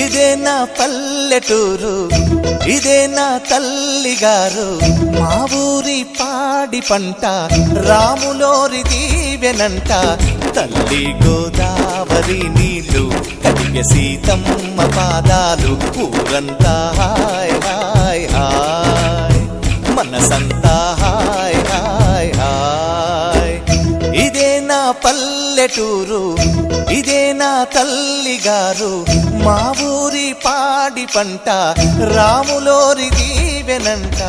ఇదే నా పల్లెటూరు, ఇదే నా తల్లిగారు. మా ఊరి పాడి పంట రాములోరి దీవెనంట. తల్లి గోదావరి నీళ్ళు కడిగే సీతమ్మ పాదాలు. ఊరంతా హాయ్ హాయ్ హాయ్, మనసంతా హాయ్ హాయ్ హాయ్. ఇదే నా పల్లెటూరు, ఇదే నా తల్లిగారు. మా ఊరి పాడి పంట రాములోరి దీవెనంట.